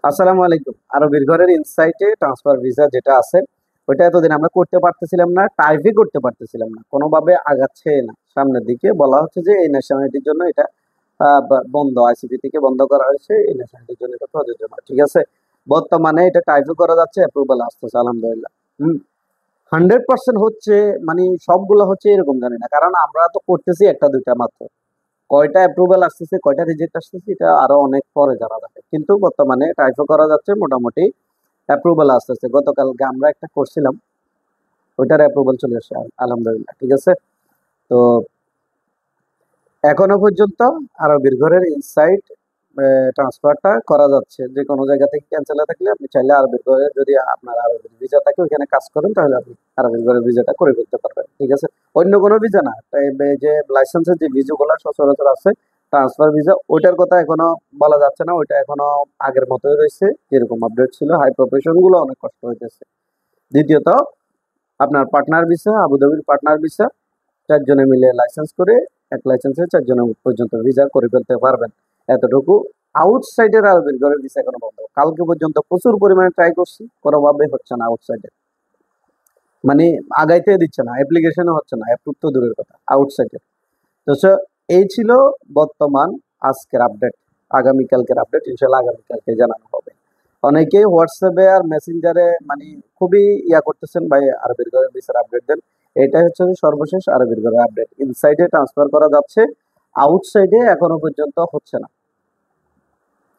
আসসালামু আলাইকুম। আরবের ঘরের ইনসাইটে ট্রান্সফার ভিসা যেটা আছে ওইটা এতদিন আমরা করতে পারতেছিলাম না, টাইপই করতে পারতেছিলাম না, কোনোভাবে আগাচ্ছে না সামনের দিকে। বলা হচ্ছে যে এই ন্যাশনালিটির জন্য এটা বন্ধ, আইসিপি থেকে বন্ধ করা হয়েছে, এই ন্যাশনালিটির জন্য এটা প্রযোজ্য না। ঠিক আছে, বর্তমানে এটা টাইপও করা যাচ্ছে, অ্যাপ্রুভাল আসতেছে আলহামদুলিল্লাহ। 100% হচ্ছে, মানে সবগুলো হচ্ছে এরকম জানি না, কারণ আমরা তো করতেছি একটা দুইটা মাত্র। কয়টা অ্যাপ্রুভাল আসতেছে কয়টা রিজেক্ট আসতেছে এটা আরো অনেক পরে জানা যাবে, কিন্তু বর্তমানে টাইপও করা যাচ্ছে, মোটামুটি অ্যাপ্রুভাল আসতেছে। গতকালকে আমরা একটা করছিলাম, ওইটার অ্যাপ্রুভাল চলে আসে আলহামদুলিল্লাহ। ঠিক আছে, তো এখনো পর্যন্ত আরবির ঘরের ইনসাইড ট্রান্সফারটা করা যাচ্ছে। যে কোনো জায়গা থেকে ক্যান্সেল থাকলে আপনি চাইলে আরবির ঘরে, যদি আপনার আরবির ভিসা থাকে ওইখানে কাজ করেন, তাহলে আপনি আরবির ঘরের ভিসাটা করে ফেলতে পারবেন। ঠিক আছে, অন্য কোনো ভিসা না, তাই যে লাইসেন্সের যে ভিসাগুলো সচরাচর আছে ট্রান্সফার ভিসা, ওইটার কথা এখনো বলা যাচ্ছে না। ওইটা এখনো আগের মতোই রয়েছে, যেরকম আপডেট ছিল। হাই প্রফেশন গুলো অনেক কষ্ট হইতেছে। দ্বিতীয়ত, আপনার পার্টনার ভিসা, আবুধাবির পার্টনার ভিসা, 4 জনে মিলে লাইসেন্স করে এক লাইসেন্সে 4 জনের পর্যন্ত ভিসা করে ফেলতে পারবেন, এতটুকু। আউটসাইডের আরবের ঘরের ভিসা এখনো বন্ধ। কালকে পর্যন্ত প্রচুর পরিমাণে ট্রাই করছি, কোনোভাবে হচ্ছে না আউটসাইডে, মানে আগাইতে দিচ্ছে না, অ্যাপ্লিকেশনও হচ্ছে না, অ্যাপ্রুভ তো দূরের কথা, আউটসাইডে। তো এই ছিল বর্তমান আজকের আপডেট। আগামীকালকের আপডেট ইনশাল্লাহ আগামীকালকে জানানো হবে। অনেকেই হোয়াটসঅ্যাপে আর মেসেঞ্জারে মানে খুবই করতেছেন, ভাই আরবের ঘরের ভিসার আপডেট দেন। এটাই হচ্ছে যে সর্বশেষ আরবের ঘরের আপডেট। ইনসাইডে ট্রান্সফার করা যাচ্ছে, আউটসাইডে এখনো পর্যন্ত হচ্ছে না।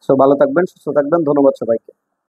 সো ভালো থাকবেন, সুস্থ থাকবেন, ধন্যবাদ সবাইকে।